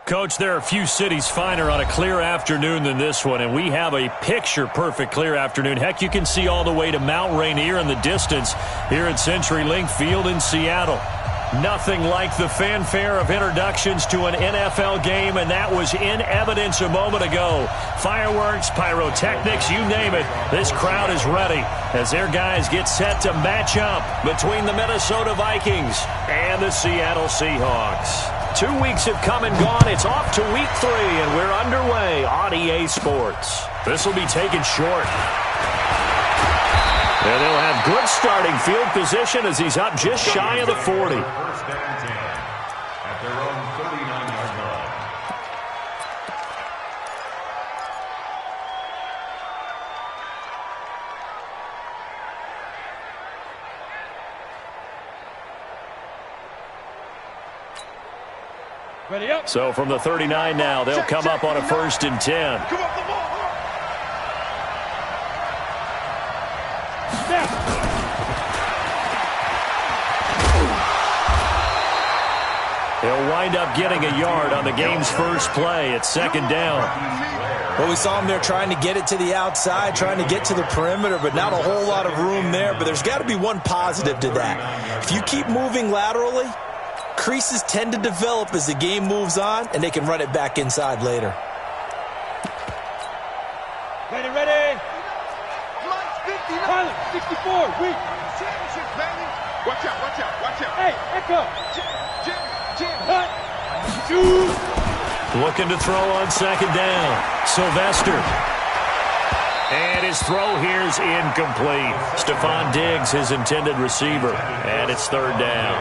Coach, there are a few cities finer on a clear afternoon than this one, and we have a picture-perfect clear afternoon. Heck, you can see all the way to Mount Rainier in the distance here at CenturyLink Field in Seattle. Nothing like the fanfare of introductions to an NFL game, and that was in evidence a moment ago. Fireworks, pyrotechnics, you name it. This crowd is ready as their guys get set to match up between the Minnesota Vikings and the Seattle Seahawks. 2 weeks have come and gone. It's off to week 3, and we're underway on EA Sports. This will be taken short. And they'll have good starting field position as he's up just shy of the 40. First down and 10 at their own 39-yard line. Ready up. So from the 39 now, they'll come up on a 1st and 10. Come on, come on. Snap. He'll wind up getting a yard on the game's first play at 2nd down. Well, we saw him there trying to get it to the outside, trying to get to the perimeter, but not a whole lot of room there. But there's got to be one positive to that. If you keep moving laterally, creases tend to develop as the game moves on, and they can run it back inside later. Ready, ready. Pilot, 64, weak. Watch out, watch out, watch out. Hey, echo. Jim. Hut. Shoot. Looking to throw on 2nd down. Sylvester. And his throw here's incomplete. Stephon Diggs, his intended receiver. And it's 3rd down.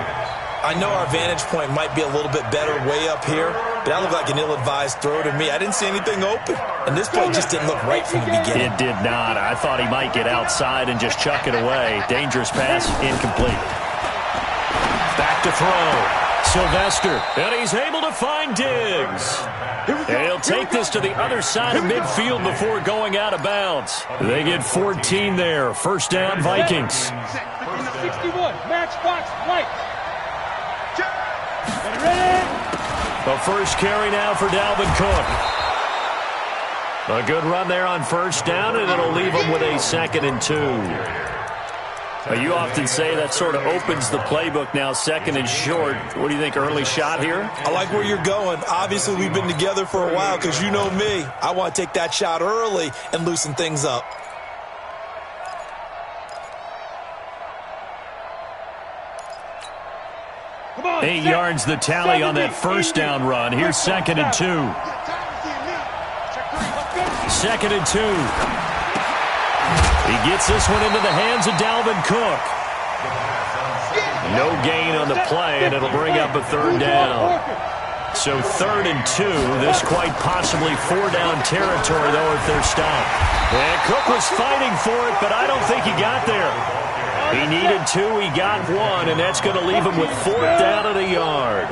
I know our vantage point might be a little bit better way up here, but that looked like an ill-advised throw to me. I didn't see anything open, and this play just didn't look right from the beginning. It did not. I thought he might get outside and just chuck it away. Dangerous pass, incomplete. Back to throw. Sylvester, and he's able to find Diggs. And he'll take this to the other side of midfield before going out of bounds. They get 14 there. 1st down, Vikings. 61, matchbox, light. Ready? The first carry now for Dalvin Cook. A good run there on 1st down, and it'll leave him with a 2nd and 2. You often say that sort of opens the playbook now, 2nd and short. What do you think, early shot here? I like where you're going. Obviously, we've been together for a while because you know me. I want to take that shot early and loosen things up. Come on, 8 yards the tally on that 1st down run. Here's 2nd and 2. 2nd and 2. He gets this one into the hands of Dalvin Cook. No gain on the play, and it'll bring up a 3rd down. So 3rd and 2. This quite possibly 4-down territory, though, if they're stopped. And Cook was fighting for it, but I don't think he got there. He needed 2, he got 1, and that's going to leave him with 4th down at a yard.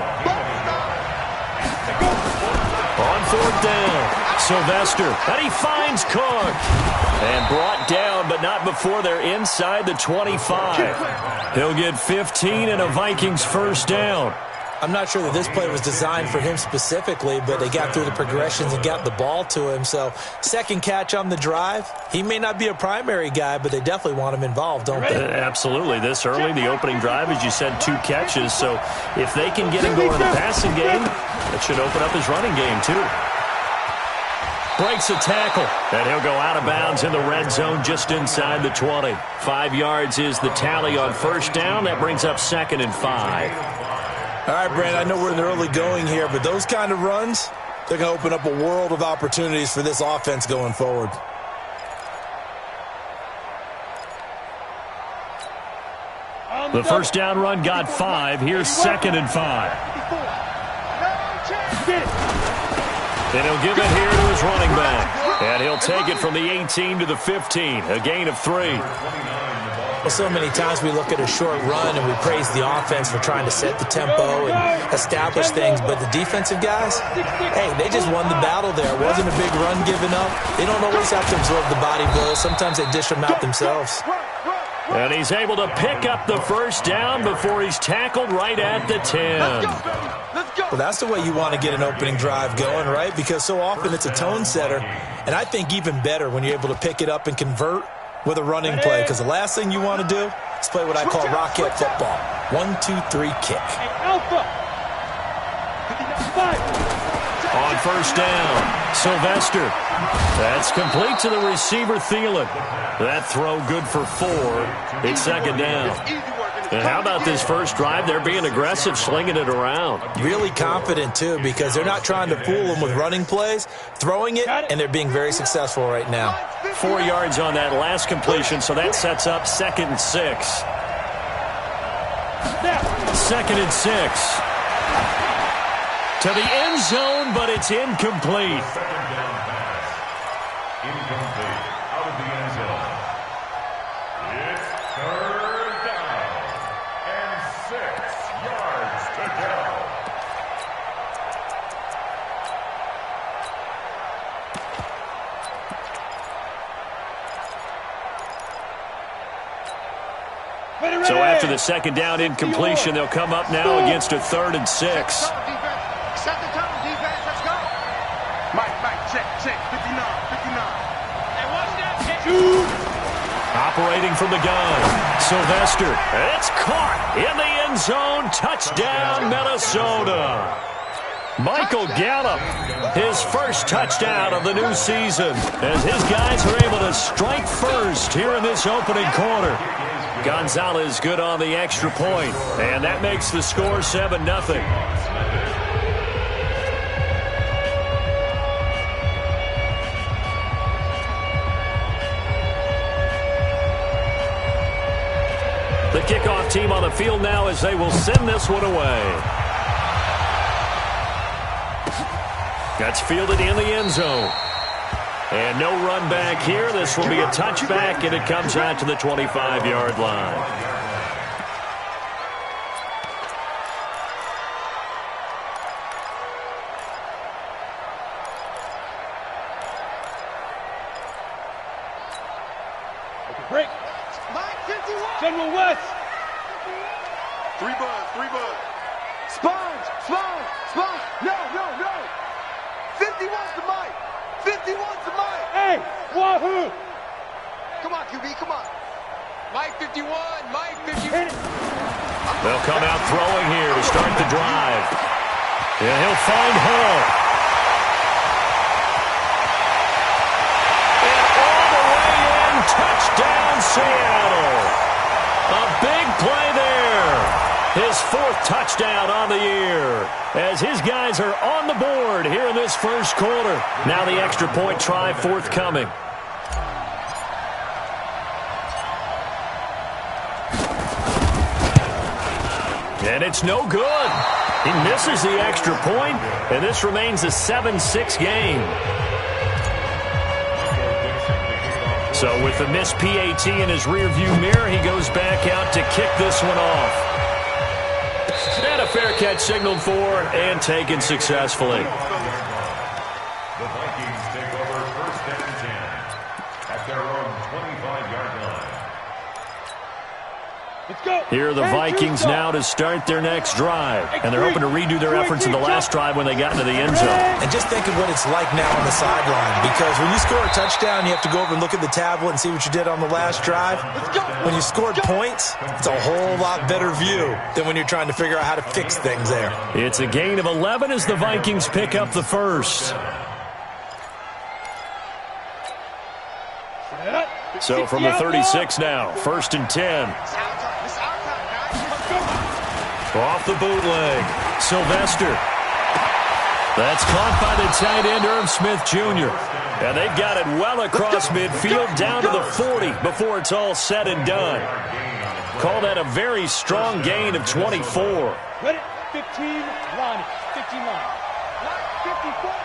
On 4th down, Sylvester, and he finds Cook. And brought down, but not before they're inside the 25. He'll get 15 and a Vikings 1st down. I'm not sure that this play was designed for him specifically, but they got through the progressions and got the ball to him. So 2nd catch on the drive. He may not be a primary guy, but they definitely want him involved, don't they? Absolutely. This early, the opening drive, as you said, 2 catches. So if they can get him going in the passing game, that should open up his running game too. Breaks a tackle, and he'll go out of bounds in the red zone just inside the 20. 5 yards is the tally on 1st down. That brings up 2nd and 5. All right, Brand, I know we're in the early going here, but those kind of runs, they're going to open up a world of opportunities for this offense going forward. The 1st down run got 5. Here's 2nd and 5. And he'll give it here to his running back. And he'll take it from the 18 to the 15, a gain of 3. Well, so many times we look at a short run and we praise the offense for trying to set the tempo and establish things, but the defensive guys, hey, they just won the battle there. It wasn't a big run given up. They don't always have to absorb the body blows. Sometimes they dish them out themselves. And he's able to pick up the first down before he's tackled right at the 10. Well, that's the way you want to get an opening drive going, right? Because so often it's a tone setter. And I think even better when you're able to pick it up and convert with a running play. Because the last thing you want to do is play what I call rocket football. 1, 2, 3, kick. Alpha. On first down, Sylvester. That's complete to the receiver, Thielen. That throw good for 4. It's second down. And how about this first drive? They're being aggressive, slinging it around. Really confident, too, because they're not trying to fool them with running plays, throwing it, and they're being very successful right now. 4 yards on that last completion, so that sets up 2nd and 6. 2nd and 6. To the end zone, but it's incomplete. Second down pass. Incomplete. Out of the end zone. It's 3rd down. And 6 yards to go. So after the second down incompletion, they'll come up now against a 3rd and 6. Set the tone, defense, let's go. Mike, check, 59. Hey, watch that. Operating from the gun, Sylvester. It's caught in the end zone. Touchdown, Minnesota. Michael Gallup, his first touchdown of the new season, as his guys are able to strike first here in this opening quarter. Gonzalez good on the extra point, and that makes the score 7-0. The kickoff team on the field now as they will send this one away. That's fielded in the end zone. And no run back here. This will be a touchback, and it comes out to the 25-yard line. Break. General West. 3 bud. Sponge. No. 50 wants the mic. 50 wants the mic. Hey, Wahoo. Come on, QB, come on. Mike 51, Mike 51. They'll come out throwing here to start the drive. And he'll find Hall. And all the way in, touchdown Seattle. A big play there. His 4th touchdown on the year as his guys are on the board here in this first quarter. Now the extra point try forthcoming. And it's no good. He misses the extra point, and this remains a 7-6 game. So with the missed PAT in his rearview mirror, he goes back out to kick this one off. And a fair catch signaled for and taken successfully. The Vikings take over 1st and 10 at their own 25-yard line. Let's go. Here are the Vikings now to start their next drive. And they're hoping to redo their efforts in the last drive when they got into the end zone. And just think of what it's like now on the sideline, because when you score a touchdown, you have to go over and look at the tablet and see what you did on the last drive. When you scored points, it's a whole lot better view than when you're trying to figure out how to fix things there. It's a gain of 11 as the Vikings pick up the first. So from the 36 now, 1st and 10. Off the bootleg, Sylvester. That's caught by the tight end, Irv Smith Jr. And they've got it well across midfield down to the 40 before it's all said and done. Call that a very strong gain of 24. Ready? 15 line. 15 line. 54.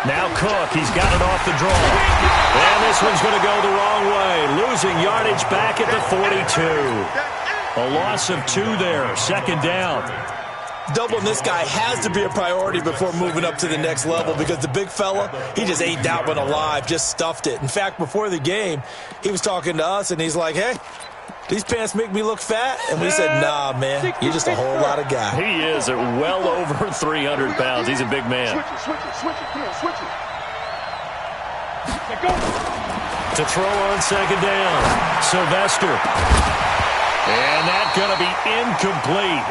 Now Cook, he's got it off the draw. And this one's going to go the wrong way. Losing yardage back at the 42. A loss of 2 there, 2nd down. doubling this guy has to be a priority before moving up to the next level because the big fella, he just ate that one alive, just stuffed it. In fact, before the game, he was talking to us, and he's like, hey, these pants make me look fat? And we said, nah, man, you're just a whole lot of guy. He is at well over 300 pounds. He's a big man. Switch it. Come on, switch it. Okay, go. To throw on second down, Sylvester. And that's going to be incomplete.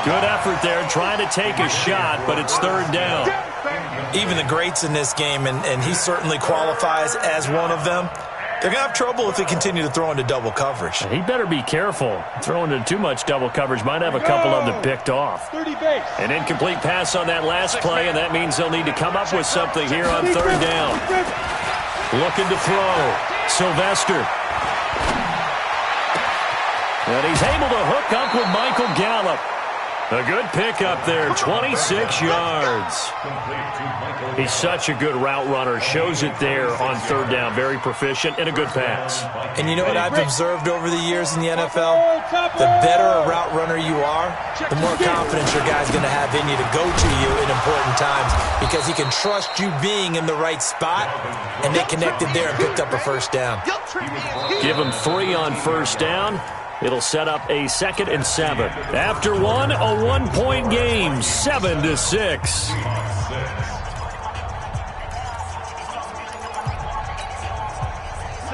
Good effort there, trying to take a shot, but it's third down. Even the greats in this game, and he certainly qualifies as one of them, they're going to have trouble if they continue to throw into double coverage. He better be careful. Throwing into too much double coverage might have a couple of them picked off. 30 base. An incomplete pass on that last play, and that means they'll need to come up with something here on third down. Looking to throw. Sylvester. And he's able to hook up with Michael Gallup. A good pickup there, 26 yards. He's such a good route runner. Shows it there on third down. Very proficient and a good pass. And you know what I've observed over the years in the NFL? The better a route runner you are, the more confidence your guy's going to have in you to go to you in important times because he can trust you being in the right spot, and they connected there and picked up a first down. Give him 3 on first down. It'll set up a 2nd and 7. After one, a 1-point game, 7-6.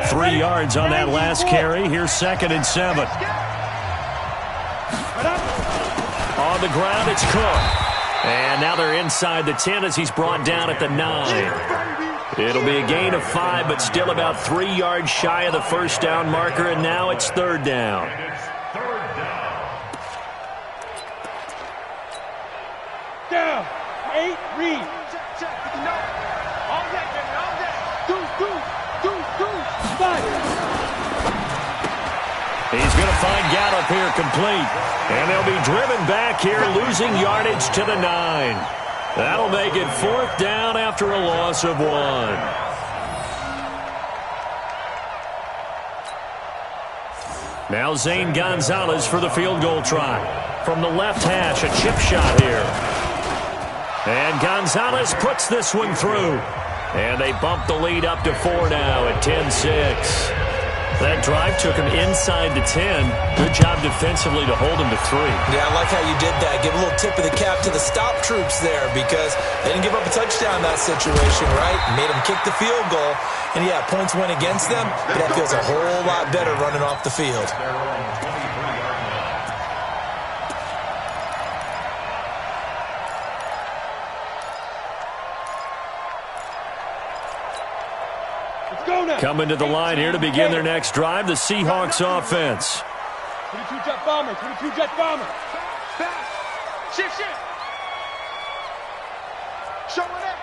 Three yards on that last carry. Here's 2nd and 7. On the ground, it's Cook. And now they're inside the 10 as he's brought down at the 9. It'll be a gain of 5, but still about 3 yards shy of the first down marker, and now it's third down. Down. 8, read. All day, baby, all day. Deuce. 5. He's going to find Gallup here complete. And they'll be driven back here, losing yardage to the 9. That'll make it 4th down after a loss of 1. Now Zane Gonzalez for the field goal try. From the left hash, a chip shot here. And Gonzalez puts this one through. And they bump the lead up to 4 now at 10-6. That drive took him inside the 10. Good job defensively to hold him to 3. Yeah, I like how you did that. Give a little tip of the cap to the stop troops there because they didn't give up a touchdown in that situation, right? Made them kick the field goal. And, yeah, points went against them, but that feels a whole lot better running off the field. Coming to the line here to begin their next drive, the Seahawks offense. 22 jet bomber. Fast. Shift. Showing it.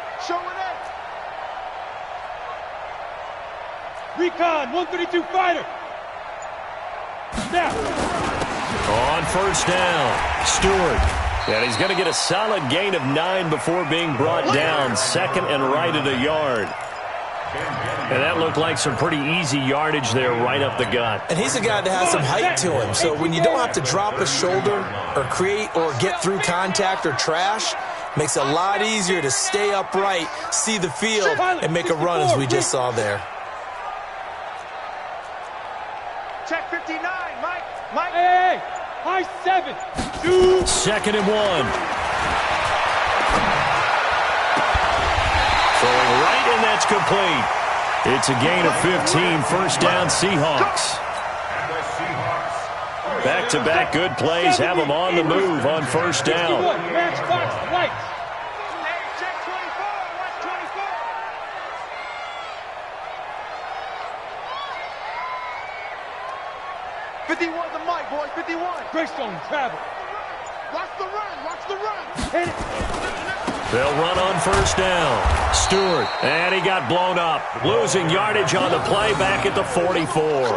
Recon, 132 fighter. Snap. On first down, Stewart. And he's going to get a solid gain of 9 before being brought down. 2nd and right at a yard. And that looked like some pretty easy yardage there right up the gut. And he's a guy that has some height to him. So when you don't have to drop a shoulder or create or get through contact or trash, makes it a lot easier to stay upright, see the field, and make a run as we just saw there. Check 59, Mike. Hey, high 7. 2nd and 1. Throwing right, and that's complete. It's a gain of 15. First down, Seahawks. Back-to-back good plays have them on the move on first down. Matchbox lights. Check 24. Watch 24. 51 the mic, boy. 51. Greystone travel. Watch the run. Hit it. They'll run on first down. Stewart, and he got blown up. Losing yardage on the play back at the 44.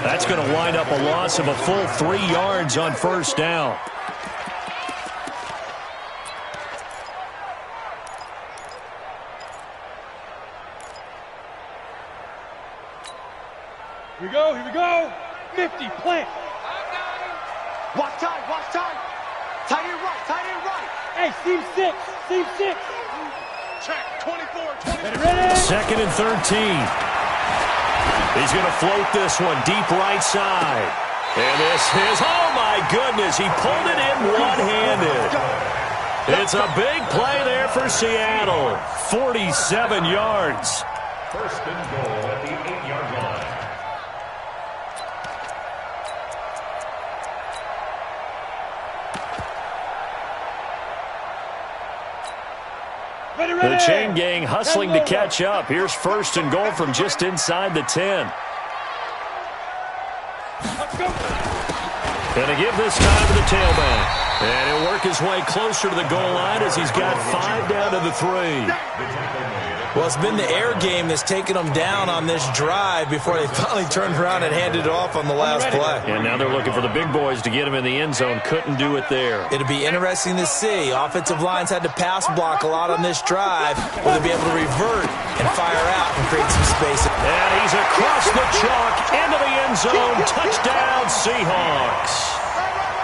That's going to wind up a loss of a full 3 yards on first down. Here we go. 50, plant. Watch time. Tight end right. Hey, seam 6. Seam 6. Check. 24. Ready? 2nd and 13. He's going to float this one deep right side. And this is, oh my goodness, he pulled it in one-handed. It's a big play there for Seattle. 47 yards. First and goal at the 8-yard line. Ready, The ready. chain gang hustling to catch up. Here's 1st and goal from just inside the 10. Let's go. Going to give this time to the tailback. And he'll work his way closer to the goal line as he's got 5 down to the 3. Well, it's been the air game that's taken them down on this drive before they finally turned around and handed it off on the last play. And now they're looking for the big boys to get him in the end zone. Couldn't do it there. It'll be interesting to see. Offensive lines had to pass block a lot on this drive. Will they be able to revert and fire out and create some space? And he's across the chalk into the end zone. Touchdown, Seahawks.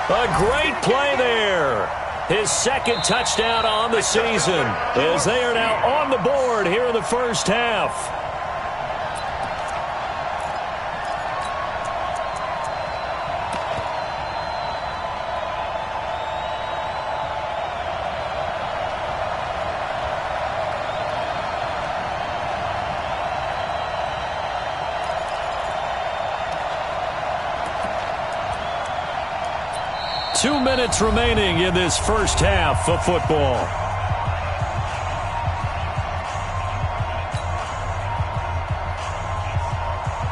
A great play there. His 2nd touchdown on the season as they are now on the board here in the first half. Two minutes remaining in this first half of football.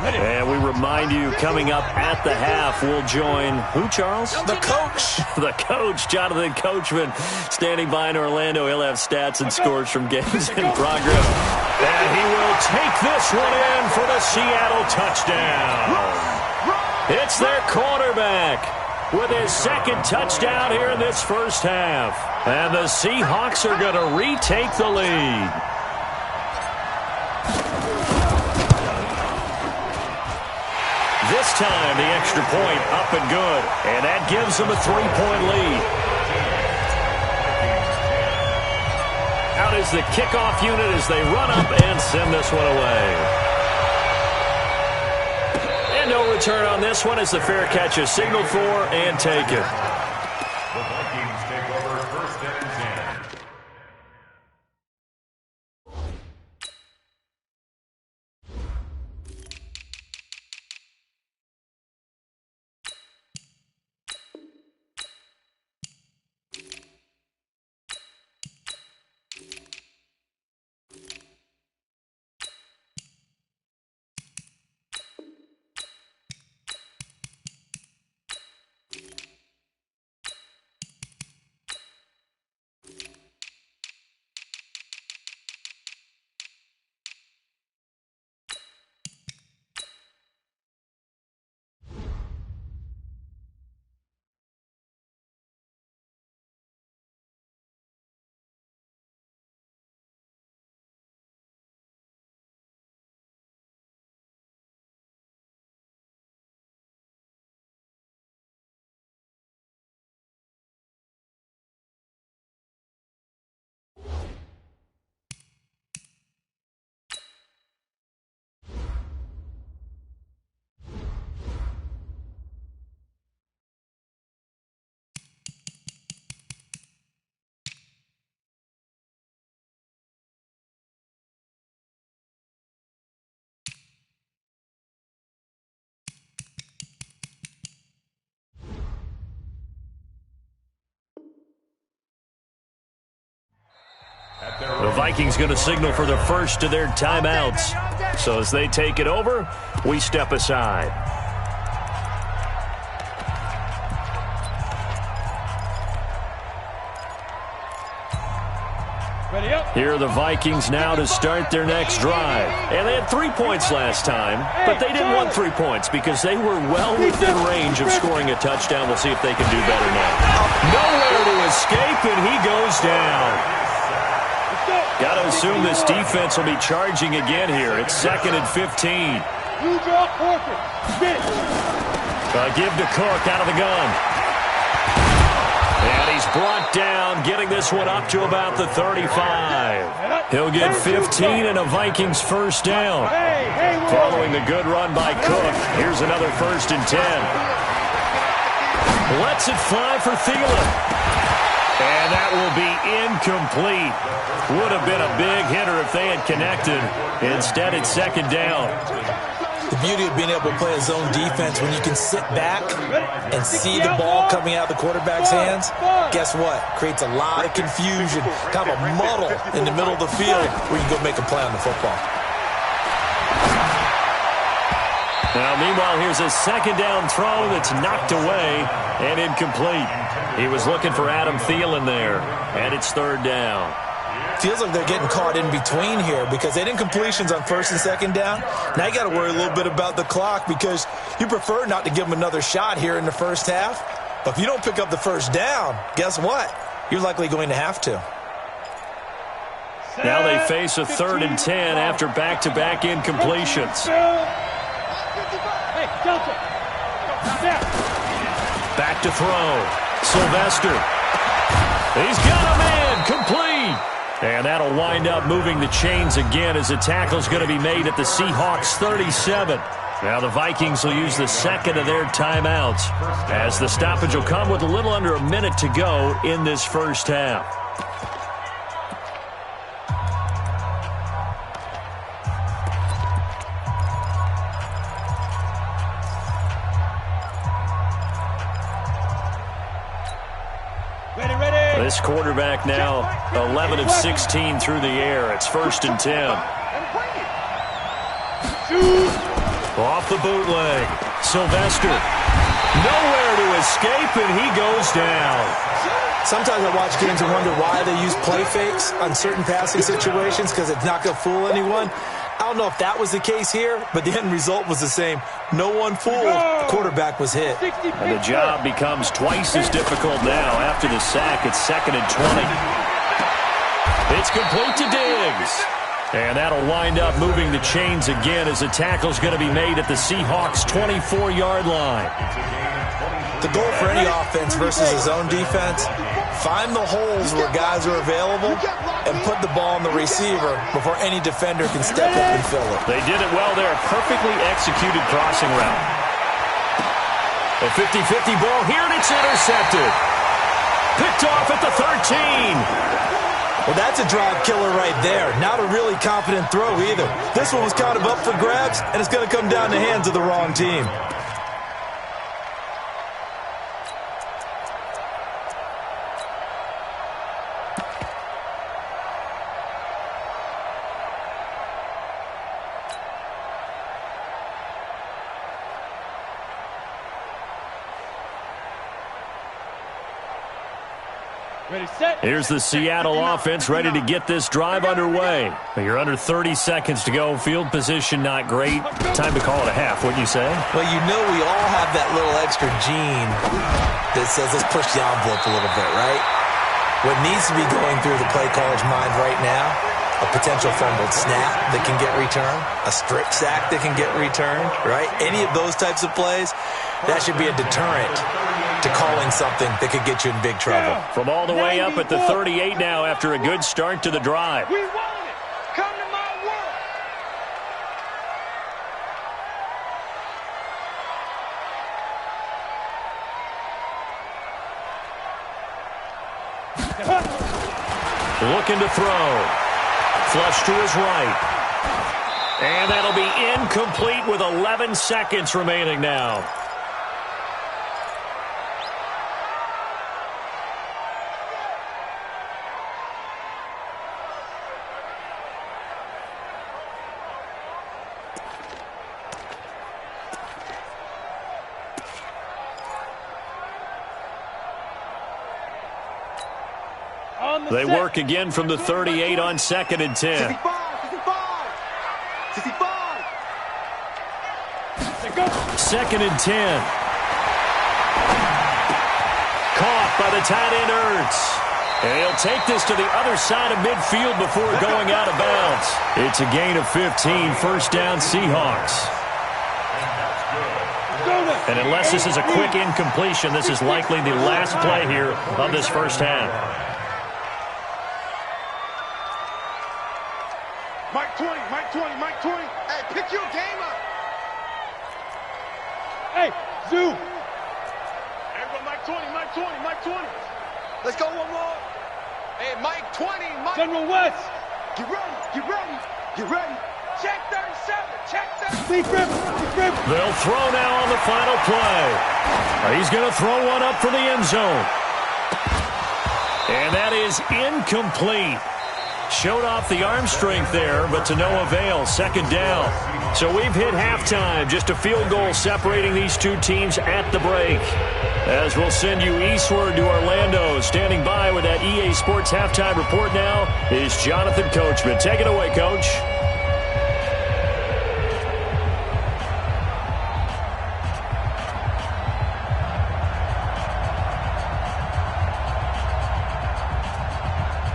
And we remind you, coming up at the half, we'll join who, Charles? The coach. The coach, Jonathan Coachman, standing by in Orlando. He'll have stats and scores from games in progress. And he will take this one in for the Seattle touchdown. It's their quarterback with his 2nd touchdown here in this first half. And the Seahawks are going to retake the lead. This time, the extra point up and good. And that gives them a 3-point lead. Out is the kickoff unit as they run up and send this one away. No return on this one as the fair catch is signaled for and taken. The Vikings take over 1st and 10. The Vikings going to signal for the first of their timeouts. So as they take it over, we step aside. Ready up. Here are the Vikings now to start their next drive. And they had 3 points last time, but they didn't want 3 points because they were well within range of scoring a touchdown. We'll see if they can do better now. Nowhere to escape, and he goes down. Got to assume this defense will be charging again here. It's 2nd and 15. You draw corporate. Spin. Give to Cook out of the gun. And he's brought down, getting this one up to about the 35. He'll get 15 and a Vikings first down. Following the good run by Cook, here's another 1st and 10. Lets it fly for Thielen. And that will be incomplete. Would have been a big hitter if they had connected. Instead, it's 2nd down. The beauty of being able to play a zone defense when you can sit back and see the ball coming out of the quarterback's hands, guess what? Creates a lot of confusion, kind of a muddle in the middle of the field where you can go make a play on the football. Now, meanwhile, here's a 2nd down throw that's knocked away and incomplete. He was looking for Adam Thielen there, and it's 3rd down. Feels like they're getting caught in between here because they didn't incompletions on 1st and 2nd down. Now you got to worry a little bit about the clock because you prefer not to give them another shot here in the first half. But if you don't pick up the 1st down, guess what? You're likely going to have to. Now they face a 3rd and 10 after back-to-back incompletions. Back to throw. Sylvester. He's got a man. Complete. And that'll wind up moving the chains again as the tackle's going to be made at the Seahawks 37. Now the Vikings will use the 2nd of their timeouts as the stoppage will come with a little under a minute to go in this first half. This quarterback now 11 of 16 through the air. It's 1st and 10. Off the bootleg. Sylvester. Nowhere to escape, and he goes down. Sometimes I watch games and wonder why they use play fakes on certain passing situations because it's not going to fool anyone. I don't know if that was the case here, but the end result was the same. No one fooled. The quarterback was hit. And the job becomes twice as difficult now. After the sack, it's 2nd and 20. It's complete to Diggs. And that'll wind up moving the chains again as the tackle's going to be made at the Seahawks' 24-yard line. The goal for any offense versus a zone defense, find the holes where guys are available and put the ball on the receiver before any defender can step up and fill it. They did it well there. Perfectly executed crossing route. A 50-50 ball here, and it's intercepted. Picked off at the 13. Well, that's a drive killer right there. Not a really confident throw either. This one was kind of up for grabs, and it's going to come down the hands of the wrong team. Here's the Seattle offense ready to get this drive underway. You're under 30 seconds to go. Field position not great. Time to call it a half, wouldn't you say? Well, you know we all have that little extra gene that says let's push the envelope a little bit, right? What needs to be going through the play caller's mind right now, a potential fumbled snap that can get returned, a strip sack that can get returned, right? Any of those types of plays, that should be a deterrent to calling something that could get you in big trouble. From all the way up at the 38 now after a good start to the drive. We want it. Come to my world. Looking to throw. Flush to his right. And that'll be incomplete with 11 seconds remaining now. They work again from the 38 on 2nd and 10. 65. 2nd and 10. Caught by the tight end Ertz. And he'll take this to the other side of midfield before going out of bounds. It's a gain of 15, 1st down Seahawks. And unless this is a quick incompletion, this is likely the last play here of this first half. Mike 20, Mike 20, Mike 20. Hey, pick your game up. Hey, Zoo. Everybody, Mike 20, Mike 20, Mike 20. Let's go one more. Hey, Mike 20, Mike. General West. Get ready, get ready, get ready. Check 37, check 37. Big rip, big rip. They'll throw now on the final play. He's going to throw one up for the end zone. And that is incomplete. Showed off the arm strength there, but to no avail. Second down. So we've hit halftime. Just a field goal separating these two teams at the break. As we'll send you eastward to Orlando. Standing by with that EA Sports halftime report now is Jonathan Coachman. Take it away, Coach.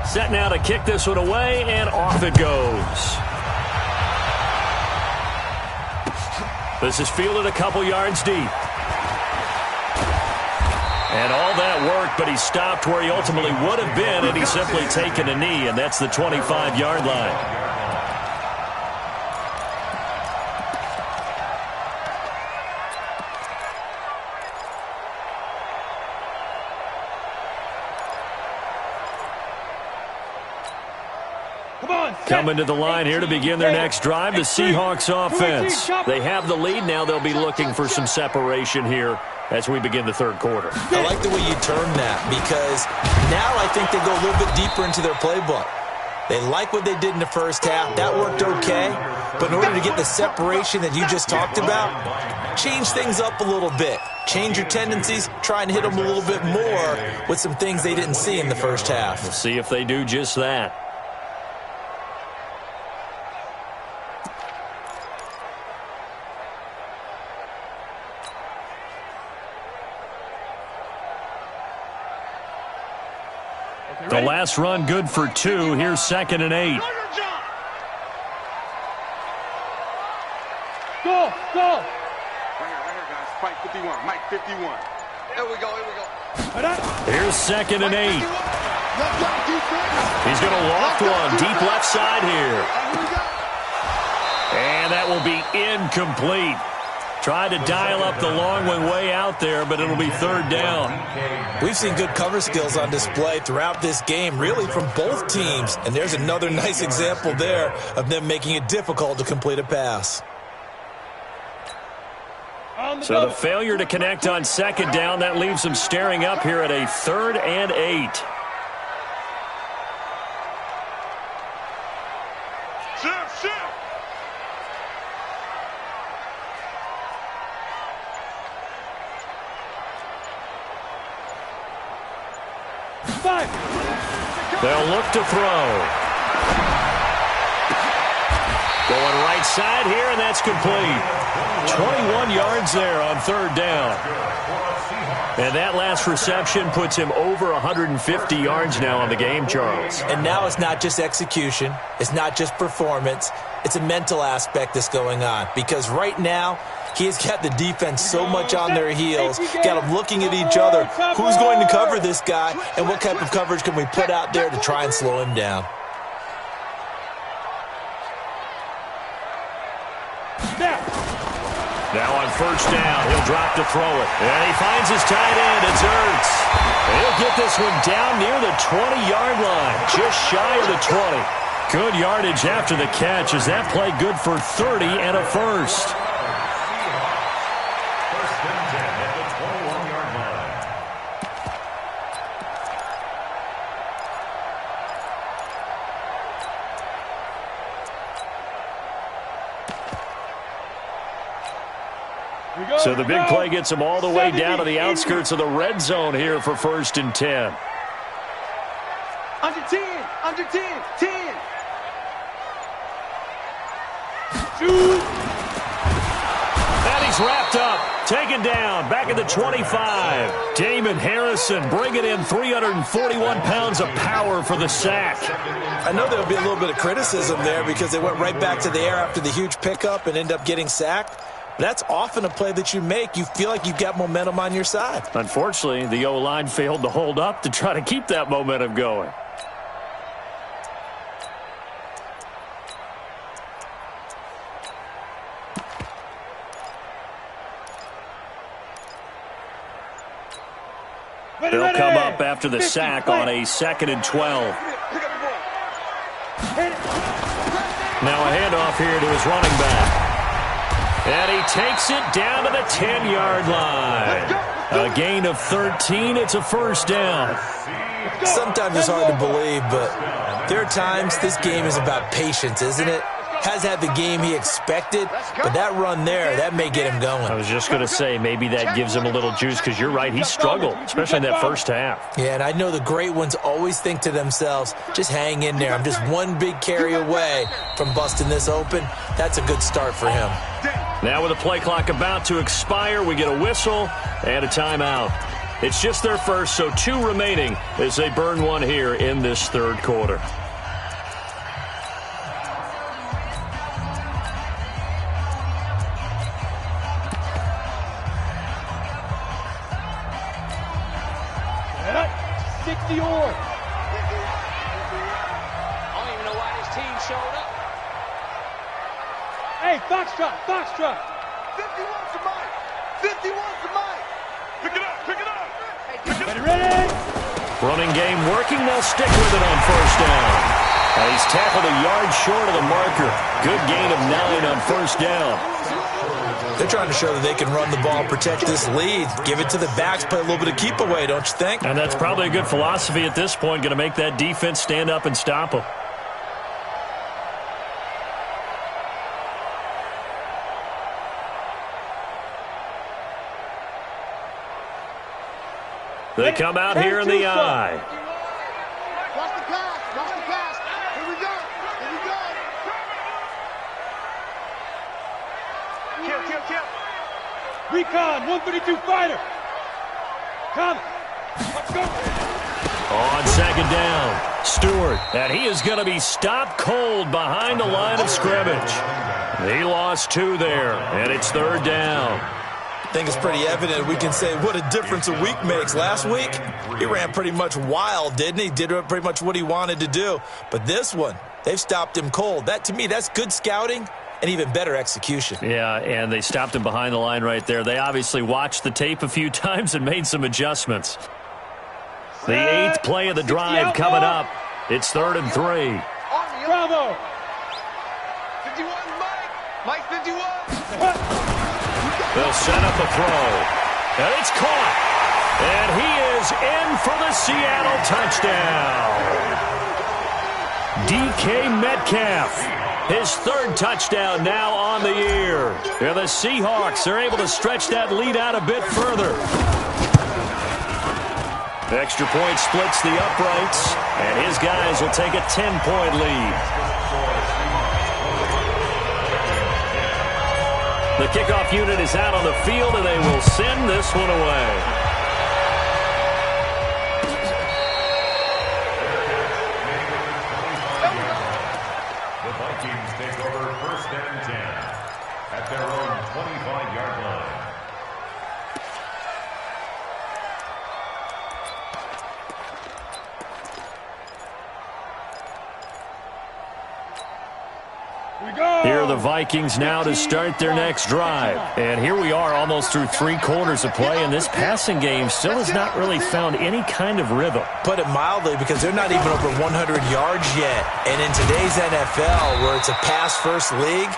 Set now to kick this one away, and off it goes. This is fielded a couple yards deep. And all that work, but he stopped where he ultimately would have been, and he's simply taken a knee, and that's the 25-yard line. Coming to the line here to begin their next drive, the Seahawks offense. They have the lead. Now they'll be looking for some separation here as we begin the third quarter. I like the way you term that, because now I think they go a little bit deeper into their playbook. They like what they did in the first half. That worked okay. But in order to get the separation that you just talked about, change things up a little bit. Change your tendencies. Try and hit them a little bit more with some things they didn't see in the first half. We'll see if they do just that. The last run good for 2. Here's 2nd and 8. Go, go. Right here, guys. Mike 51, Mike 51. Here we go, here we go. Here's 2nd and 8. He's going to loft one deep left side here. And that will be incomplete. Tried to dial up the long one way out there, but it'll be 3rd down. We've seen good cover skills on display throughout this game, really from both teams. And there's another nice example there of them making it difficult to complete a pass. So the failure to connect on 2nd down, that leaves them staring up here at a 3rd and 8. They'll look to throw. Going right side here, and that's complete. 21 yards there on 3rd down. And that last reception puts him over 150 yards now on the game, Charles. And now it's not just execution. It's not just performance. It's a mental aspect that's going on. Because right now, he's got the defense so much on their heels, got them looking at each other. Who's going to cover this guy, and what type of coverage can we put out there to try and slow him down? Now on 1st down, he'll drop to throw it. And he finds his tight end. It's Ertz. He'll get this one down near the 20-yard line, just shy of the 20. Good yardage after the catch. Is that play good for 30 and a first? So the big play gets him all the way down to the outskirts of the red zone here for 1st and 10. Under 10, under 10, 10. And he's wrapped up, taken down, back at the 25. Damon Harrison bringing in 341 pounds of power for the sack. I know there'll be a little bit of criticism there because they went right back to the air after the huge pickup and ended up getting sacked. That's often a play that you make. You feel like you've got momentum on your side. Unfortunately, the O-line failed to hold up to try to keep that momentum going. They'll come up after the sack on a 2nd and 12. Now a handoff here to his running back. And he takes it down to the 10-yard line. A gain of 13. It's a first down. Sometimes it's hard to believe, but there are times this game is about patience, isn't it? Has had the game he expected, but that run there, that may get him going. I was just going to say, maybe that gives him a little juice, because you're right, he struggled, especially in that first half. Yeah, and I know the great ones always think to themselves, just hang in there. I'm just one big carry away from busting this open. That's a good start for him. Now with the play clock about to expire, we get a whistle and a timeout. It's just their first, so 2 remaining as they burn one here in this third quarter. The oar. I don't even know why this team showed up. Hey, Foxtrot, Foxtrot. 51's the mic. 51's the mic. Pick it up, pick it up. Ready? Running game working. They'll stick with it on first down. He's tackled a yard short of the marker. Good gain of 9 on first down. They're trying to show that they can run the ball, protect this lead, give it to the backs, play a little bit of keep away, don't you think? And that's probably a good philosophy at this point, going to make that defense stand up and stop them. They come out here in the eye. Watch the pass. Watch the pass. Here we go. Here we go. Kill. Recon, 132 fighter. Come. Let's go. On second down, Stewart. And he is going to be stopped cold behind the line of scrimmage. He lost 2 there, and it's third down. I think it's pretty evident. We can say what a difference a week makes. Last week, he ran pretty much wild, didn't he? Did pretty much what he wanted to do. But this one, they've stopped him cold. That, to me, that's good scouting and even better execution. Yeah, and they stopped him behind the line right there. They obviously watched the tape a few times and made some adjustments. The 8th play of the drive coming up. It's 3rd and 3. Bravo. 51 Mike. Mike 51. They'll set up a throw. And it's caught. And he is in for the Seattle touchdown. DK Metcalf. His 3rd touchdown now on the year. And the Seahawks are able to stretch that lead out a bit further. Extra point splits the uprights, and his guys will take a 10-point lead. The kickoff unit is out on the field, and they will send this one away. The Vikings take over 1st and 10 at their own 25-yard line. Here are the Vikings now to start their next drive. And here we are almost through 3 quarters of play, and this passing game still has not really found any kind of rhythm. Put it mildly, because they're not even over 100 yards yet. And in today's NFL, where it's a pass-first league,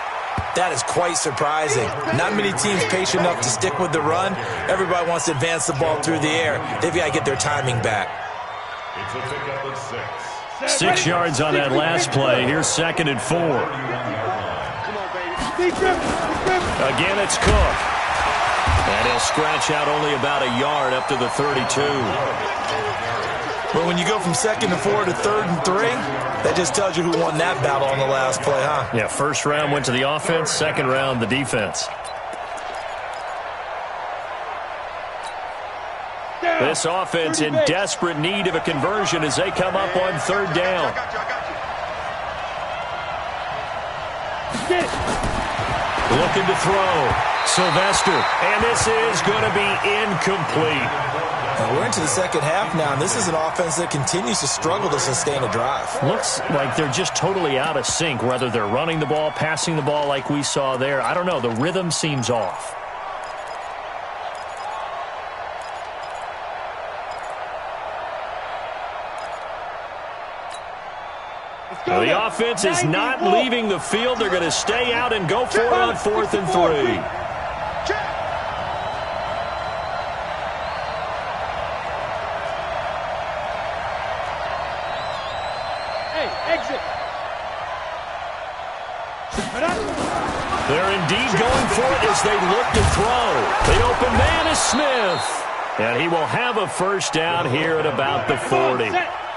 that is quite surprising. Not many teams patient enough to stick with the run. Everybody wants to advance the ball through the air. They've got to get their timing back. It's a pickup of 6. 6 yards on that last play. Here's 2nd and 4. Again, it's Cook. And he'll scratch out only about a yard up to the 32. But when you go from 2nd and 4 to 3rd and 3, that just tells you who won that battle on the last play, huh? Yeah, first round went to the offense, second round the defense. This offense in desperate need of a conversion as they come up on 3rd down. Looking to throw. Sylvester, and this is going to be incomplete. We're into the second half now, and this is an offense that continues to struggle to sustain a drive. Looks like they're just totally out of sync, whether they're running the ball, passing the ball like we saw there. I don't know. The rhythm seems off. Well, the offense is not leaving the field. They're going to stay out and go for it on 4th and 3. They're indeed going for it as they look to throw. The open man is Smith. And he will have a first down here at about the 40.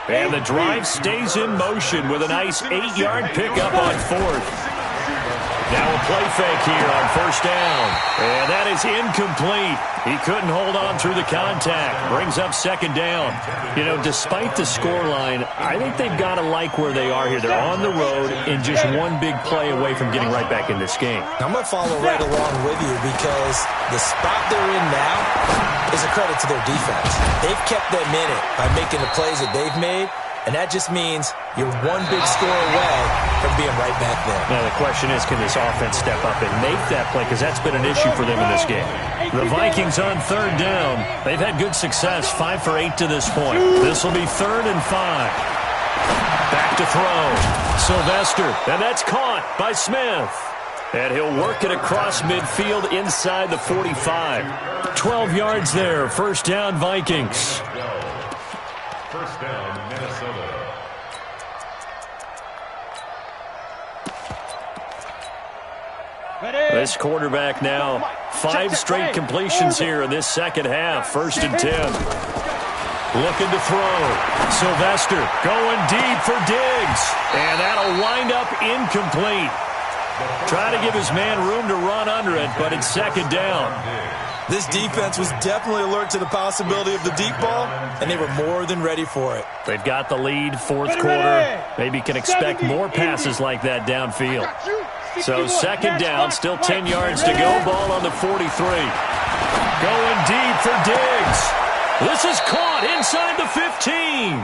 And the drive stays in motion with a nice 8-yard pickup on 4th. Now a play fake here on 1st down. And that is incomplete. He couldn't hold on through the contact. Brings up 2nd down. You know, despite the scoreline, I think they've got to like where they are here. They're on the road and just one big play away from getting right back in this game. I'm going to follow right along with you because the spot they're in now is a credit to their defense. They've kept them in it by making the plays that they've made, and that just means you're one big score away from being right back there. Now the question is, can this offense step up and make that play? Because that's been an issue for them in this game. The Vikings on 3rd down. They've had good success, 5 for 8 to this point. This will be 3rd and 5. Back to throw. Sylvester, and that's caught by Smith. And he'll work it across midfield inside the 45. 12 yards there. 1st down, Vikings. 1st down, Minnesota. This quarterback now, 5 straight completions here in this second half. 1st and 10. Looking to throw. Sylvester going deep for Diggs. And that'll wind up incomplete. Trying to give his man room to run under it, but it's 2nd down. This defense was definitely alert to the possibility of the deep ball, and they were more than ready for it. They've got the lead, 4th quarter. Maybe can expect more passes like that downfield. So 2nd down, still 10 yards to go. Ball on the 43. Going deep for Diggs. This is caught inside the 15.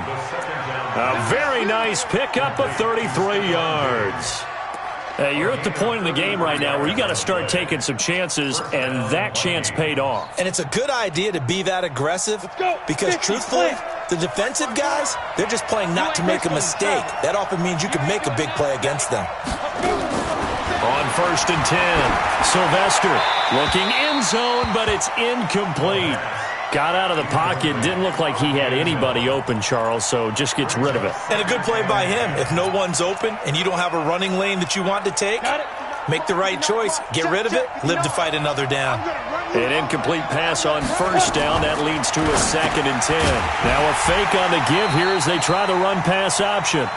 A very nice pickup of 33 yards. You're at the point in the game right now where you got to start taking some chances, and that chance paid off. And it's a good idea to be that aggressive because, truthfully, the defensive guys, they're just playing not to make a mistake. That often means you can make a big play against them. On 1st and 10, Sylvester looking end zone, but it's incomplete. Got out of the pocket. Didn't look like he had anybody open, Charles, so just gets rid of it. And a good play by him. If no one's open and you don't have a running lane that you want to take, make the right choice. Get rid of it. Live to fight another down. An incomplete pass on 1st down. That leads to a 2nd and 10. Now a fake on the give here as they try the run-pass option.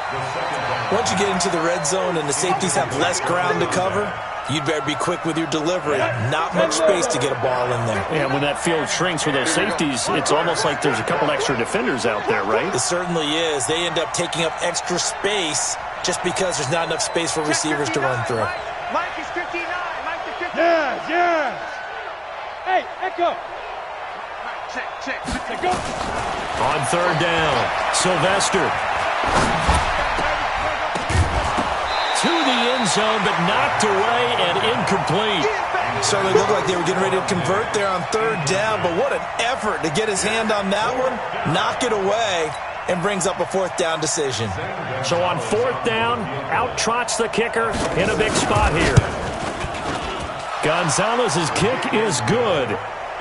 Once you get into the red zone and the safeties have less ground to cover, you'd better be quick with your delivery. Not much space to get a ball in there. And when that field shrinks with those safeties, it's almost like there's a couple extra defenders out there, right? It certainly is. They end up taking up extra space just because there's not enough space for receivers to run through. Mike is 59. Mike is 59. Yeah. Hey, Echo. Check. Go. On 3rd down, Sylvester. To the end zone, but knocked away and incomplete. Certainly looked like they were getting ready to convert there on 3rd down, but what an effort to get his hand on that one, knock it away, and brings up a 4th down decision. So on 4th down, out trots the kicker in a big spot here. Gonzalez's kick is good,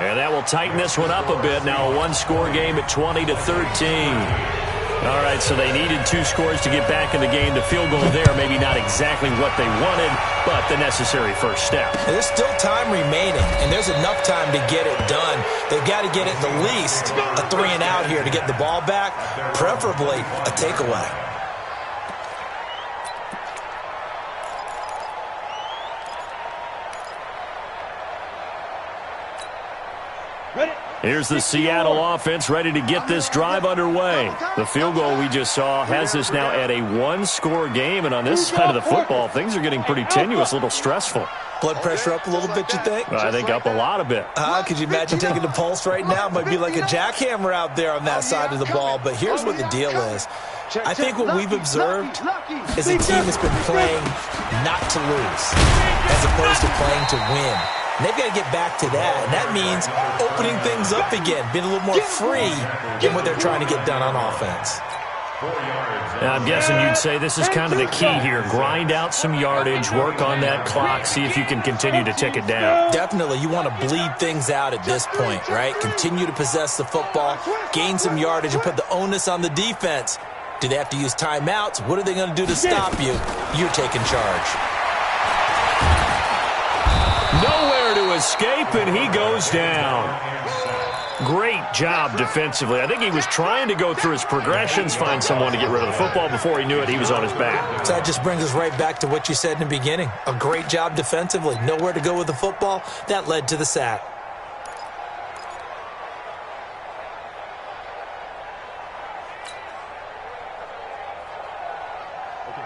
and that will tighten this one up a bit. Now a 1-score game at 20-13. All right, so they needed 2 scores to get back in the game. The field goal there, maybe not exactly what they wanted, but the necessary first step. There's still time remaining, and there's enough time to get it done. They've got to get it at least a 3-and-out here to get the ball back, preferably a takeaway. Here's the Seattle offense ready to get this drive underway. The field goal we just saw has this now at a 1-score game, and on this side of the football, things are getting pretty tenuous, a little stressful. Blood pressure up a little bit, you think? I think up a lot a bit. Could you imagine taking the pulse right now? Might be like a jackhammer out there on that side of the ball. But here's what the deal is. I think what we've observed is a team that's been playing not to lose as opposed to playing to win. And they've got to get back to that. And that means opening things up again, being a little more free in what they're trying to get done on offense. Now, I'm guessing you'd say this is kind of the key here. Grind out some yardage, work on that clock, see if you can continue to tick it down. Definitely. You want to bleed things out at this point, right? Continue to possess the football, gain some yardage, and put the onus on the defense. Do they have to use timeouts? What are they going to do to stop you? You're taking charge. Nowhere to escape, and he goes down. Great job defensively. I think he was trying to go through his progressions, find someone to get rid of the football. Before he knew it, he was on his back. So that just brings us right back to what you said in the beginning. A great job defensively. Nowhere to go with the football. That led to the sack.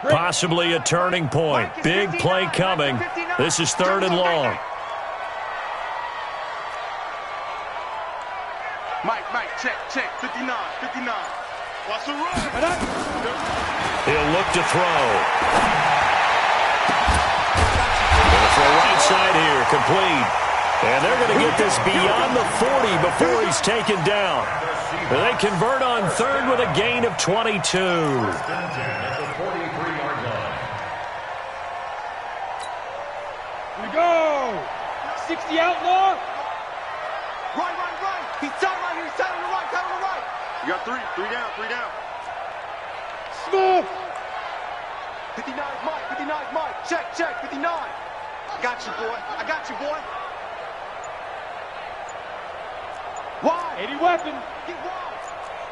Possibly a turning point. Big play coming. This is 3rd and long. Mike, check, 59. Watch the run. He'll look to throw. Gonna throw right side here, complete. And they're going to get this beyond the 40 before he's taken down. They convert on 3rd with a gain of 22. Here we go. 60 outlaw. Right. He's tight right here. He's tight on the right. You got three down. Smooth. 59 is Mike. Check, 59. I got you, boy. Wide. 80 weapon. Get wide.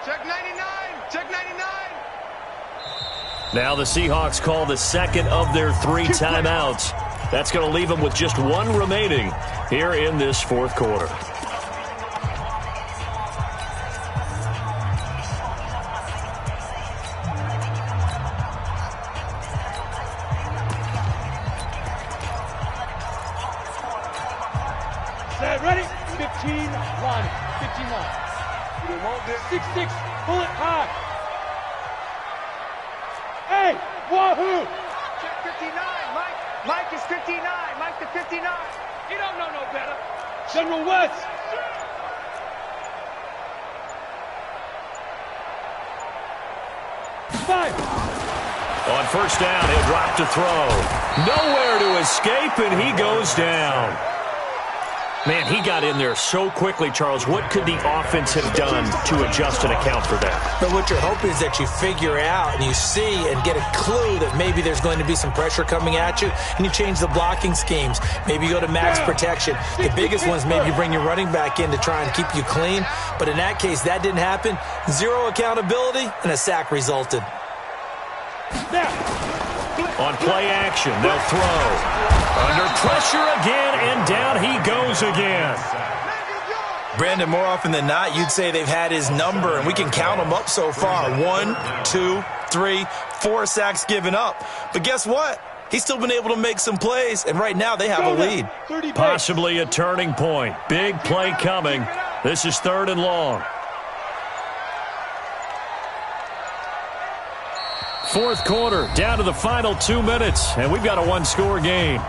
Check 99. Now the Seahawks call the second of their 3 timeouts. That's going to leave them with just 1 remaining here in this 4th quarter. Ready? 15 line. 6-6. Pull it high. Hey, wahoo! Check 59, Mike. Mike is 59. Mike the 59. He don't know no better. General West. Five. On 1st down, he'll drop to throw. Nowhere to escape, and he goes down. Man, he got in there so quickly, Charles. What could the offense have done to adjust and account for that? But what you're hoping is that you figure out and you see and get a clue that maybe there's going to be some pressure coming at you, and you change the blocking schemes. Maybe you go to max protection. The biggest one's maybe bring your running back in to try and keep you clean. But in that case, that didn't happen. 0 accountability, and a sack resulted. On play action, they'll throw. Under pressure again, and down he goes again. Brandon, more often than not, you'd say they've had his number, and we can count them up so far. 1, 2, 3, 4 sacks given up. But guess what? He's still been able to make some plays, and right now they have a lead. Possibly a turning point. Big play coming. This is 3rd and long. 4th quarter, down to the final 2 minutes, and we've got a 1-score game.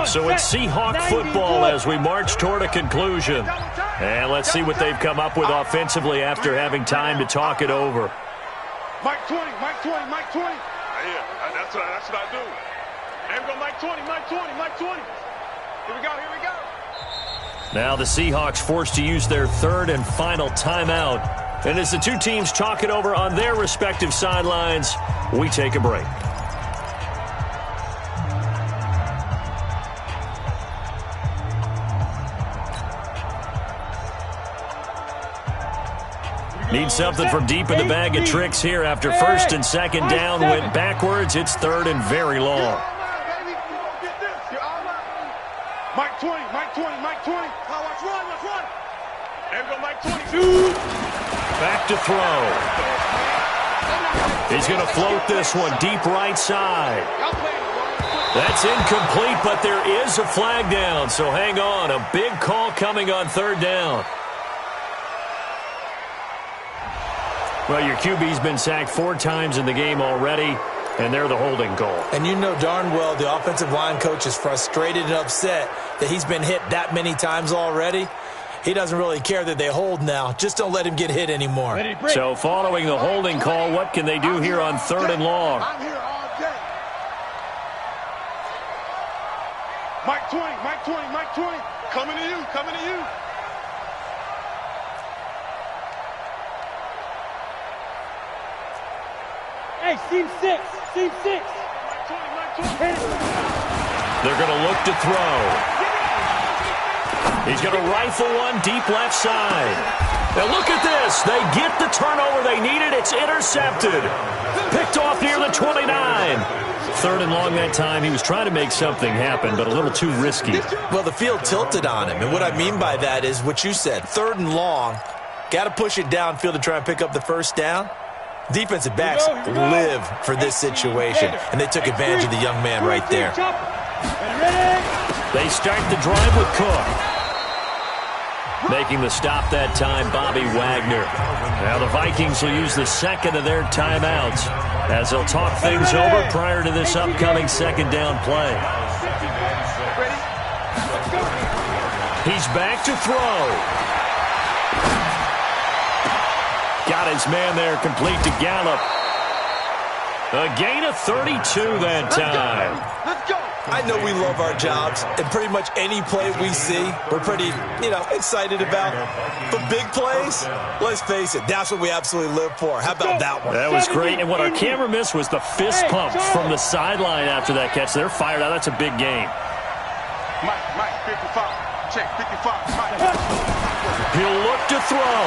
So it's Seahawk football as we march toward a conclusion. And let's see what they've come up with offensively after having time to talk it over. Mike 20. Yeah, that's what I do. And we go Mike 20. Here we go. Now the Seahawks forced to use their 3rd and final timeout. And as the 2 teams talk it over on their respective sidelines, we take a break. Need something from deep in the bag of tricks here after 1st and 2nd down went backwards. It's 3rd and very long. Mike 20. Let's run. And go Mike 22. Back to throw. He's going to float this one deep right side. That's incomplete, but there is a flag down, so hang on. A big call coming on third down. Well, your QB's been sacked 4 times in the game already, and they're the holding call. And you know darn well the offensive line coach is frustrated and upset that he's been hit that many times already. He doesn't really care that they hold now. Just don't let him get hit anymore. So following the holding call, what can they do here on third and long? I'm here all day. Mike 20, Mike 20, Mike 20. Coming to you, coming to you. Hey, seam 6, seam 6. Mike 20, Mike 20. They're going to look to throw. He's going to rifle one deep left side. Now look at this. They get the turnover they needed. It's intercepted. Picked off near the 29. Third and long that time. He was trying to make something happen, but a little too risky. Well, the field tilted on him, and what I mean by that is what you said. Third and long. Got to push it downfield to try and pick up the first down. Defensive backs live for this situation, and they took advantage of the young man right there. They start the drive with Cook. Making the stop that time, Bobby Wagner. Now the Vikings will use the second of their timeouts as they'll talk things over prior to this upcoming second down play. He's back to throw. Got his man there, complete to Gallup. A gain of 32 that time. Let's go. I know we love our jobs, and pretty much any play we see, we're pretty, excited about. But big plays, let's face it, that's what we absolutely live for. How about that one? That was great, and what our camera missed was the fist pump from the sideline after that catch. They're fired out. That's a big game. Mike, 55. Check, 55. Mike. He'll look to throw.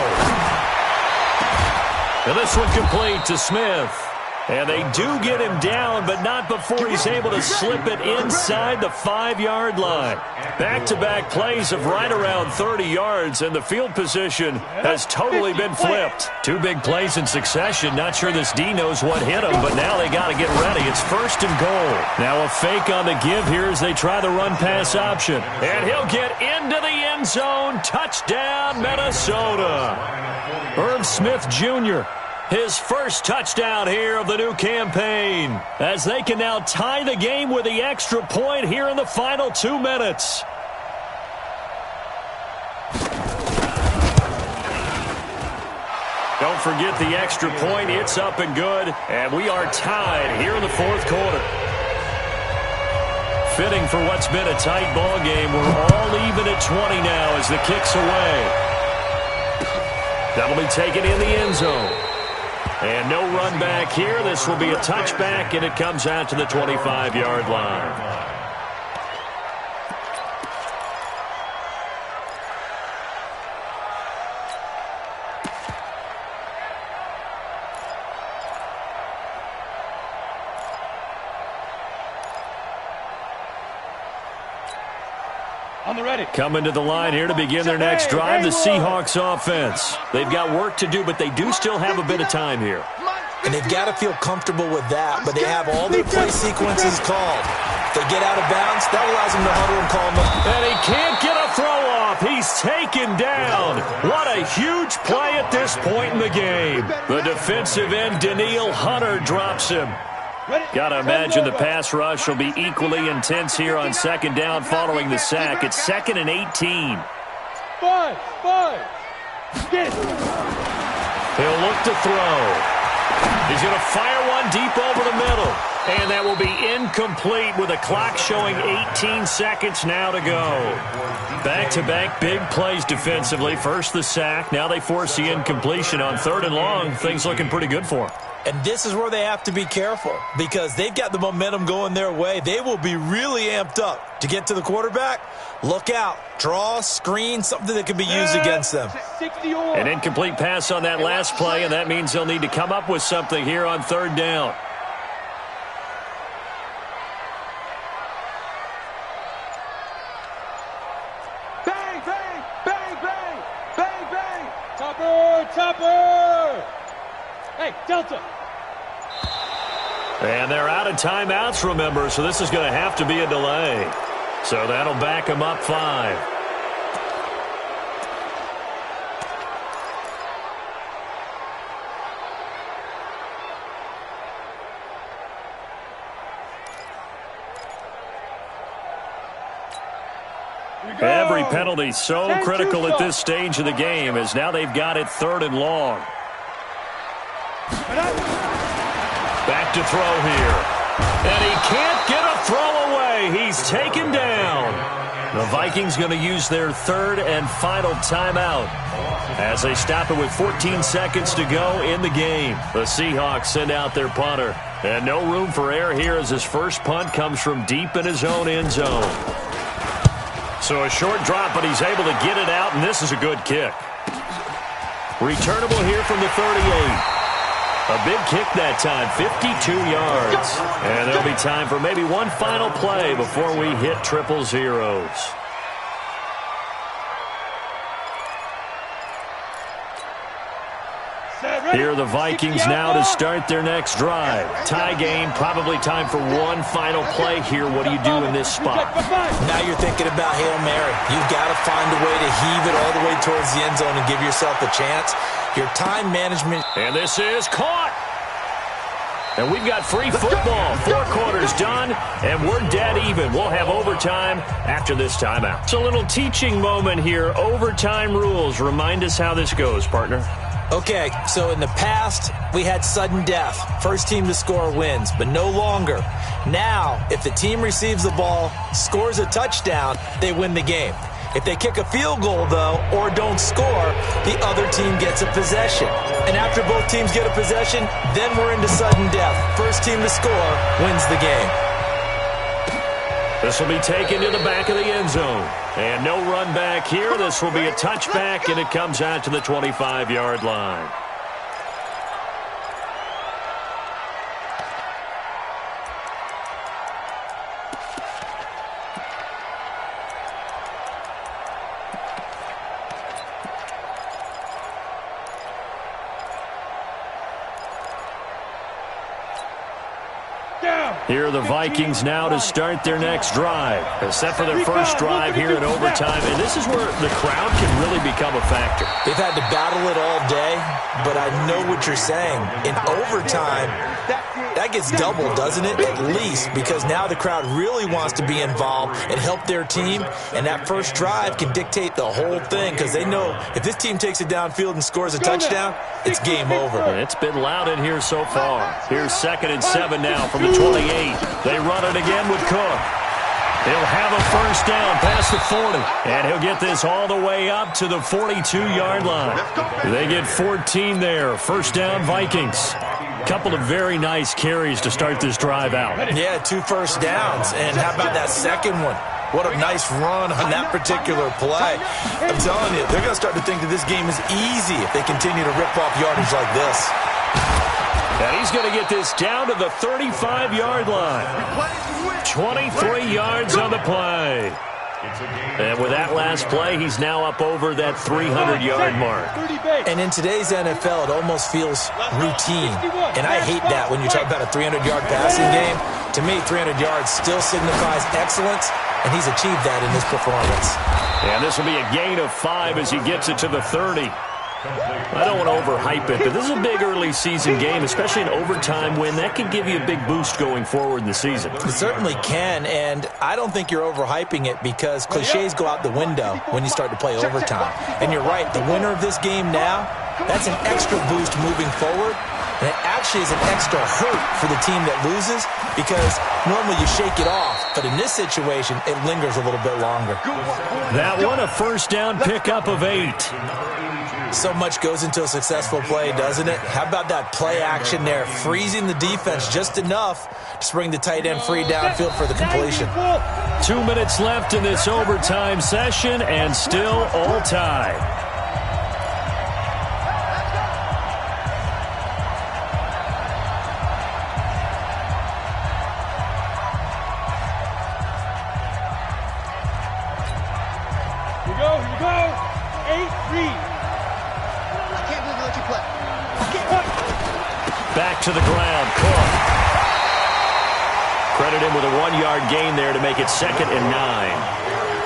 And this one complete to Smith. And they do get him down, but not before he's able to slip it inside the 5-yard line. Back-to-back plays of right around 30 yards, and the field position has totally been flipped. 2 big plays in succession. Not sure this D knows what hit him, but now they got to get ready. It's first and goal. Now a fake on the give here as they try the run-pass option. And he'll get into the end zone. Touchdown, Minnesota. Irv Smith Jr., his first touchdown here of the new campaign, as they can now tie the game with the extra point here in the final 2 minutes. Don't forget the extra point. It's up and good, and we are tied here in the fourth quarter. Fitting for what's been a tight ball game. We're all even at 20 now as the kick's away. That'll be taken in the end zone. And no run back here. This will be a touchback, and it comes out to the 25-yard line. On the ready. Coming to the line here to begin their next drive, the Seahawks offense. They've got work to do, but they do still have a bit of time here. And they've got to feel comfortable with that, but they have all their play sequences called. If they get out of bounds, that allows them to huddle and call them. And he can't get a throw off. He's taken down. What a huge play at this point in the game. The defensive end, Daniil Hunter, drops him. Got to imagine the pass rush will be equally intense here on second down following the sack. It's 2nd and 18. 5. Get it. He'll look to throw. He's going to fire one deep over the middle. And that will be incomplete with the clock showing 18 seconds now to go. Back-to-back big plays defensively. First the sack. Now they force the incompletion on 3rd and long. Things looking pretty good for them. And this is where they have to be careful because they've got the momentum going their way. They will be really amped up to get to the quarterback. Look out. Draw, screen, something that can be used against them. An incomplete pass on that last play, and that means they'll need to come up with something here on 3rd down. Bang, bang, bang, bang, bang, bang. Topper. Delta. And they're out of timeouts, remember, so this is going to have to be a delay. So that'll back them up 5. Every penalty so critical at this stage of the game, as now they've got it 3rd and long. Back to throw here. And he can't get a throw away. He's taken down. The Vikings going to use their 3rd and final timeout as they stop it with 14 seconds to go in the game. The Seahawks send out their punter. And no room for error here as his first punt comes from deep in his own end zone. So a short drop, but he's able to get it out, and this is a good kick. Returnable here from the 38. A big kick that time, 52 yards. And there'll be time for maybe one final play before we hit 000. Here are the Vikings now to start their next drive. Tie game, probably time for one final play here. What do you do in this spot? Now you're thinking about Hail Mary. You've got to find a way to heave it all the way towards the end zone and give yourself a chance. Your time management. And this is caught. And we've got free football. 4 quarters done, and we're dead even. We'll have overtime after this timeout. It's a little teaching moment here. Overtime rules. Remind us how this goes, partner. Okay, so in the past, we had sudden death. First team to score wins, but no longer. Now, if the team receives the ball, scores a touchdown, they win the game. If they kick a field goal, though, or don't score, the other team gets a possession. And after both teams get a possession, then we're into sudden death. First team to score wins the game. This will be taken to the back of the end zone. And no run back here. This will be a touchback, and it comes out to the 25-yard line. Here are the Vikings now to start their next drive. Set for their first drive here in overtime. And this is where the crowd can really become a factor. They've had to battle it all day, but I know what you're saying. In overtime, that gets doubled, doesn't it? At least, because now the crowd really wants to be involved and help their team. And that first drive can dictate the whole thing because they know if this team takes it downfield and scores a touchdown, it's game over. It's been loud in here so far. Here's 2nd and 7 now from the 28. They run it again with Cook. He'll have a first down past the 40. And he'll get this all the way up to the 42-yard line. They get 14 there. First down, Vikings. Couple of very nice carries to start this drive out. Yeah, 2 first downs. And how about that second one? What a nice run on that particular play. I'm telling you, they're going to start to think that this game is easy if they continue to rip off yardage like this. And he's going to get this down to the 35-yard line. 23 yards on the play. And with that last play, he's now up over that 300-yard mark. And in today's NFL, it almost feels routine. And I hate that when you talk about a 300-yard passing game. To me, 300 yards still signifies excellence, and he's achieved that in this performance. And this will be a gain of 5 as he gets it to the 30. I don't want to overhype it, but this is a big early season game, especially an overtime win. That can give you a big boost going forward in the season. It certainly can, and I don't think you're overhyping it because cliches go out the window when you start to play overtime. And you're right, the winner of this game now, that's an extra boost moving forward. And it actually is an extra hurt for the team that loses because normally you shake it off. But in this situation, it lingers a little bit longer. That one, a first down pickup of 8. So much goes into a successful play, doesn't it? How about that play action there, freezing the defense just enough to bring the tight end free downfield for the completion. 2 minutes left in this overtime session and still all tied. Here you go. 8-3. I can't believe you let you play. I can't. back to the ground. Cook. Credit him with a 1-yard gain there to make it 2nd and 9.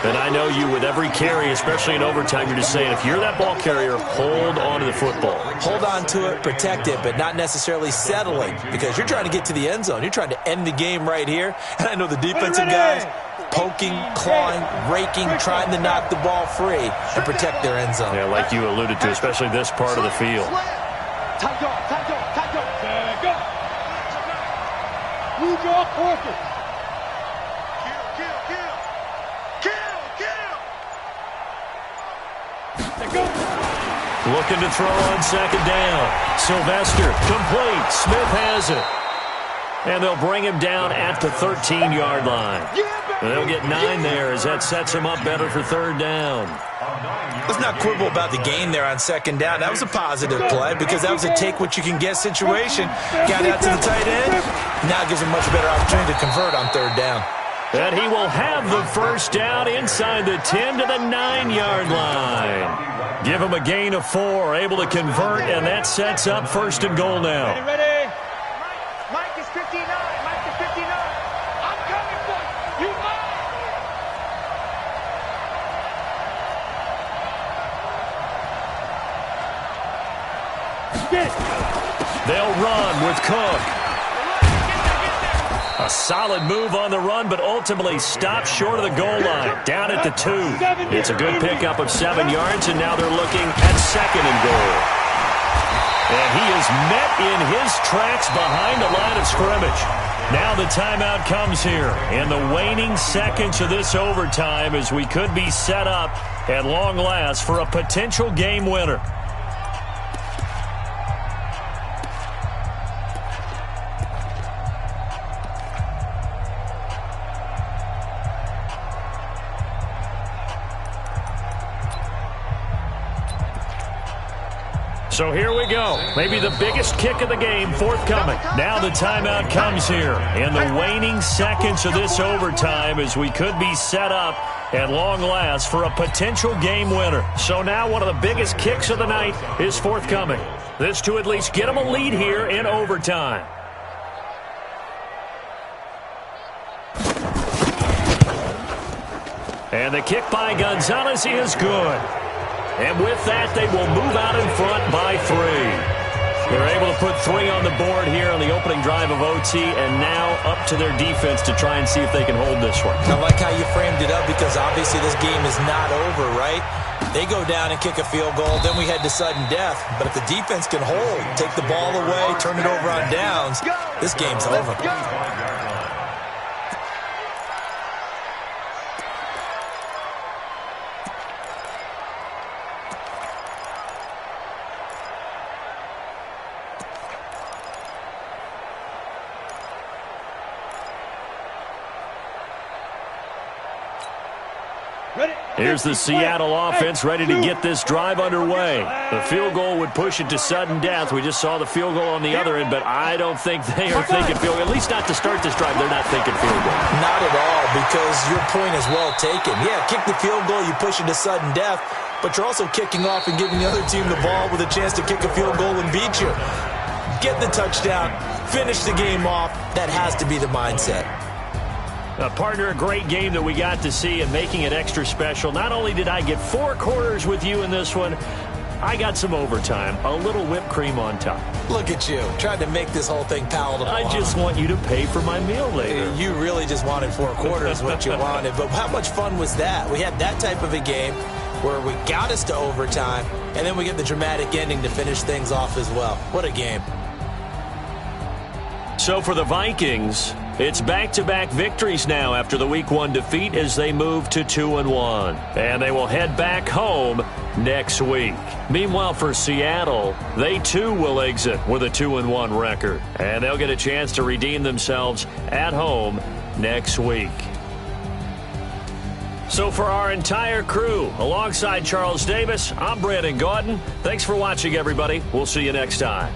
And I know you, with every carry, especially in overtime, you're just saying, if you're that ball carrier, hold on to the football. Hold on to it, protect it, but not necessarily settling, because you're trying to get to the end zone. You're trying to end the game right here. And I know the defensive guys poking, clawing, raking, trying to knock the ball free and protect their end zone. Yeah, like you alluded to, especially this part of the field. Tight go, tight go, tight go. Go. Blue jaw, quarter. Looking to throw on 2nd down. Sylvester, complete. Smith has it. And they'll bring him down at the 13-yard line. They'll get 9 there as that sets him up better for 3rd down. Let's not quibble about the gain there on 2nd down. That was a positive play because that was a take-what-you-can-get situation. Got out to the tight end. Now it gives him a much better opportunity to convert on 3rd down. And he will have the 1st down inside the 10 to the 9-yard line. Give him a gain of 4, able to convert, and that sets up 1st and goal now. Ready? Mike is 59. Mike is 59. I'm coming for you. You Mike. They'll run with Cook. A solid move on the run, but ultimately stopped short of the goal line. Down at the 2. It's a good pickup of 7 yards, and now they're looking at 2nd and goal. And he is met in his tracks behind the line of scrimmage. Now the timeout comes here in the waning seconds of this overtime as we could be set up at long last for a potential game winner. So here we go. Maybe the biggest kick of the game forthcoming. Now the timeout comes here in the waning seconds of this overtime as we could be set up at long last for a potential game winner. So now one of the biggest kicks of the night is forthcoming. This to at least get them a lead here in overtime. And the kick by Gonzalez is good. And with that, they will move out in front by 3. They're able to put 3 on the board here on the opening drive of OT, and now up to their defense to try and see if they can hold this one. I like how you framed it up because obviously this game is not over, right? They go down and kick a field goal, then we head to sudden death. But if the defense can hold, take the ball away, turn it over on downs, this game's over. Here's the Seattle offense ready to get this drive underway. The field goal would push it to sudden death. We just saw the field goal on the other end, but I don't think they are thinking field goal. At least not to start this drive. They're not thinking field goal. Not at all, because your point is well taken. Yeah, kick the field goal, you push it to sudden death, but you're also kicking off and giving the other team the ball with a chance to kick a field goal and beat you. Get the touchdown, finish the game off. That has to be the mindset. Partner, a great game that we got to see and making it extra special. Not only did I get 4 quarters with you in this one, I got some overtime, a little whipped cream on top. Look at you, trying to make this whole thing palatable. I just want you to pay for my meal later. You really just wanted 4 quarters, what you wanted. But how much fun was that? We had that type of a game where we got us to overtime, and then we get the dramatic ending to finish things off as well. What a game. So for the Vikings, it's back-to-back victories now after the Week 1 defeat as they move to 2-1. And they will head back home next week. Meanwhile, for Seattle, they too will exit with a 2-1 record. And they'll get a chance to redeem themselves at home next week. So for our entire crew, alongside Charles Davis, I'm Brandon Gaudin. Thanks for watching, everybody. We'll see you next time.